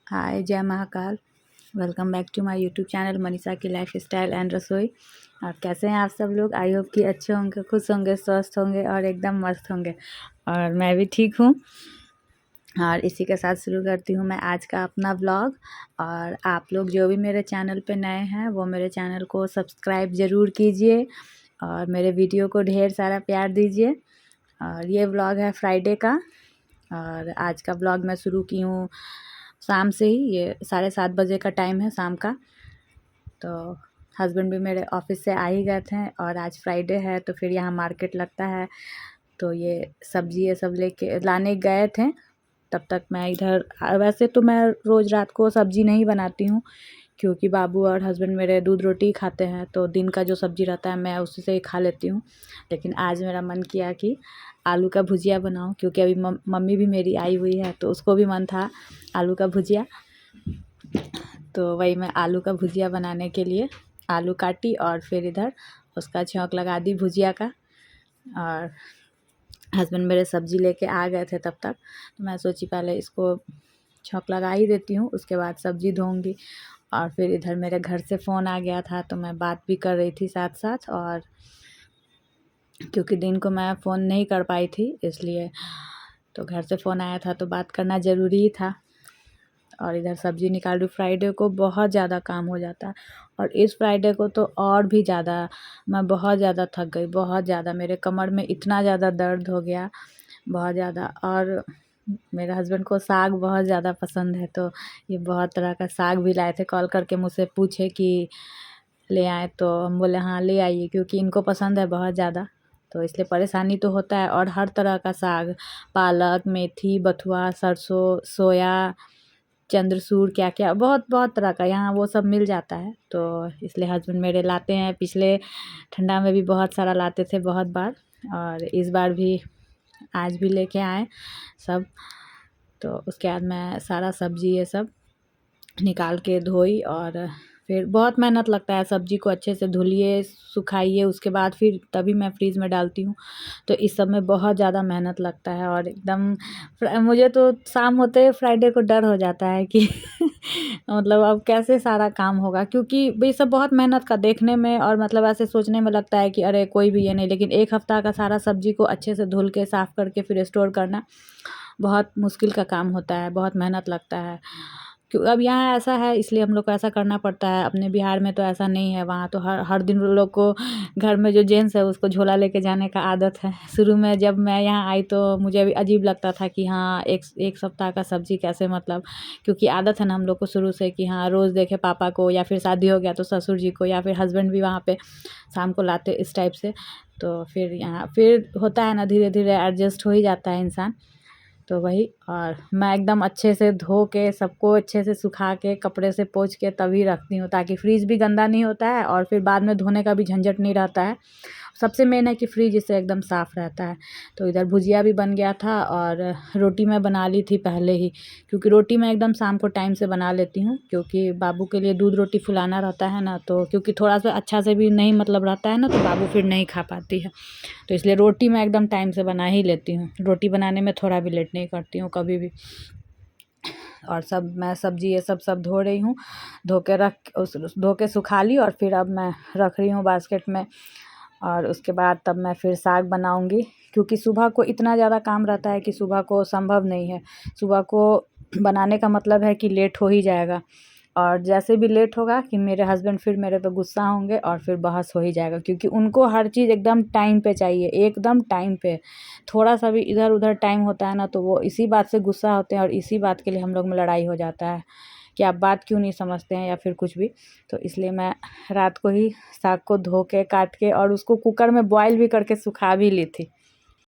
हाय, जय Mahakal. Welcome back to my YouTube channel Manisha की life style and रसोई। और कैसे हैं आप सब लोग? आई होप कि अच्छे होंगे, खुश होंगे, स्वस्थ होंगे और एकदम मस्त होंगे। और मैं भी ठीक हूँ। और इसी के साथ शुरू करती हूँ मैं आज का अपना व्लॉग। और आप लोग जो भी मेरे चैनल पे नए हैं वो मेरे चैनल को सब्सक्राइब ज़रूर कीजिए और मेरे वीडियो को ढेर सारा प्यार दीजिए। और ये व्लॉग है फ्राइडे का। और आज का व्लॉग मैं शुरू की हूँ शाम से ही। ये 7:30 बजे का टाइम है शाम का। तो हस्बैंड भी मेरे ऑफिस से आ ही गए थे और आज फ्राइडे है तो फिर यहाँ मार्केट लगता है, तो ये सब्ज़ी ये सब लेके लाने गए थे। तब तक मैं इधर, वैसे तो मैं रोज़ रात को सब्ज़ी नहीं बनाती हूँ क्योंकि बाबू और हस्बैंड मेरे दूध रोटी खाते हैं, तो दिन का जो सब्ज़ी रहता है मैं उसी से ही खा लेती हूँ। लेकिन आज मेरा मन किया कि आलू का भुजिया बनाऊँ, क्योंकि अभी मम्मी भी मेरी आई हुई है तो उसको भी मन था आलू का भुजिया। तो वही मैं आलू का भुजिया बनाने के लिए आलू काटी और फिर इधर उसका छौंक लगा दी भुजिया का। और हस्बैंड मेरे सब्ज़ी लेके आ गए थे तब तक, तो मैं सोची पहले इसको छौंक लगा ही देती हूँ, उसके बाद सब्ज़ी धोऊँगी। और फिर इधर मेरे घर से फ़ोन आ गया था तो मैं बात भी कर रही थी साथ साथ। और क्योंकि दिन को मैं फ़ोन नहीं कर पाई थी इसलिए, तो घर से फ़ोन आया था तो बात करना ज़रूरी ही था। और इधर सब्ज़ी निकाल रही। फ्राइडे को बहुत ज़्यादा काम हो जाता है और इस फ्राइडे को तो और भी ज़्यादा। मैं बहुत ज़्यादा थक गई, बहुत ज़्यादा। मेरे कमर में इतना ज़्यादा दर्द हो गया, बहुत ज़्यादा। और मेरे हस्बैंड को साग बहुत ज़्यादा पसंद है, तो ये बहुत तरह का साग भी लाए थे। कॉल करके मुझसे पूछे कि ले आएँ, तो हम बोले हाँ ले आइए, क्योंकि इनको पसंद है बहुत ज़्यादा। तो इसलिए परेशानी तो होता है। और हर तरह का साग, पालक, मेथी, बथुआ, सरसों, सोया, चंद्रसूर, क्या क्या बहुत बहुत तरह का यहाँ वो सब मिल जाता है। तो इसलिए हस्बैंड मेरे लाते हैं। पिछले ठंडा में भी बहुत सारा लाते थे, बहुत बार। और इस बार भी, आज भी लेके आए सब। तो उसके बाद मैं सारा सब्ज़ी ये सब निकाल के धोई। और फिर बहुत मेहनत लगता है, सब्ज़ी को अच्छे से धुलिए, सुखाइए, उसके बाद फिर तभी मैं फ्रीज़ में डालती हूँ। तो इस सब में बहुत ज़्यादा मेहनत लगता है। और एकदम मुझे तो शाम होते फ्राइडे को डर हो जाता है कि मतलब अब कैसे सारा काम होगा, क्योंकि ये सब बहुत मेहनत का देखने में और मतलब ऐसे सोचने में लगता है कि अरे कोई भी ये नहीं, लेकिन एक हफ्ता का सारा सब्ज़ी को अच्छे से धुल के साफ़ करके फिर स्टोर करना बहुत मुश्किल का काम होता है, बहुत मेहनत लगता है। क्यों अब यहाँ ऐसा है इसलिए हम लोग को ऐसा करना पड़ता है। अपने बिहार में तो ऐसा नहीं है, वहाँ तो हर हर दिन लोग को घर में जो जेंट्स है उसको झोला लेके जाने का आदत है। शुरू में जब मैं यहाँ आई तो मुझे भी अजीब लगता था कि हाँ एक सप्ताह का सब्ज़ी कैसे, मतलब क्योंकि आदत है ना हम लोग को शुरू से कि हाँ रोज़ देखे पापा को, या फिर शादी हो गया तो ससुर जी को, या फिर हस्बैंड भी वहाँ पे शाम को लाते इस टाइप से। तो फिर यहाँ फिर होता है ना, धीरे धीरे एडजस्ट हो ही जाता है इंसान। तो वही। और मैं एकदम अच्छे से धो के सबको अच्छे से सुखा के कपड़े से पोंछ के तभी रखती हूँ, ताकि फ्रिज भी गंदा नहीं होता है और फिर बाद में धोने का भी झंझट नहीं रहता है। सबसे मेन है कि फ्रिज इससे एकदम साफ़ रहता है। तो इधर भुजिया भी बन गया था और रोटी मैं बना ली थी पहले ही, क्योंकि रोटी मैं एकदम शाम को टाइम से बना लेती हूँ, क्योंकि बाबू के लिए दूध रोटी फुलाना रहता है ना। तो क्योंकि थोड़ा सा अच्छा से भी नहीं मतलब रहता है ना, तो बाबू फिर नहीं खा पाती है। तो इसलिए रोटी मैं एकदम टाइम से बना ही लेती हूँ। रोटी बनाने में थोड़ा भी लेट नहीं करती हूँ कभी भी। और सब मैं सब्ज़ी ये सब धो रही हूँ, धो के धो के सुखा ली और फिर अब मैं रख रही हूँ बास्केट में। और उसके बाद तब मैं फिर साग बनाऊँगी, क्योंकि सुबह को इतना ज़्यादा काम रहता है कि सुबह को संभव नहीं है। सुबह को बनाने का मतलब है कि लेट हो ही जाएगा। और जैसे भी लेट होगा कि मेरे हस्बैंड फिर मेरे पे गुस्सा होंगे और फिर बहस हो ही जाएगा, क्योंकि उनको हर चीज़ एकदम टाइम पे चाहिए, एकदम टाइम पे। थोड़ा सा भी इधर उधर टाइम होता है ना तो वो इसी बात से गुस्सा होते हैं और इसी बात के लिए हम लोग में लड़ाई हो जाता है कि आप बात क्यों नहीं समझते हैं या फिर कुछ भी। तो इसलिए मैं रात को ही साग को धो के काट के और उसको कुकर में बॉयल भी करके सुखा भी ली थी।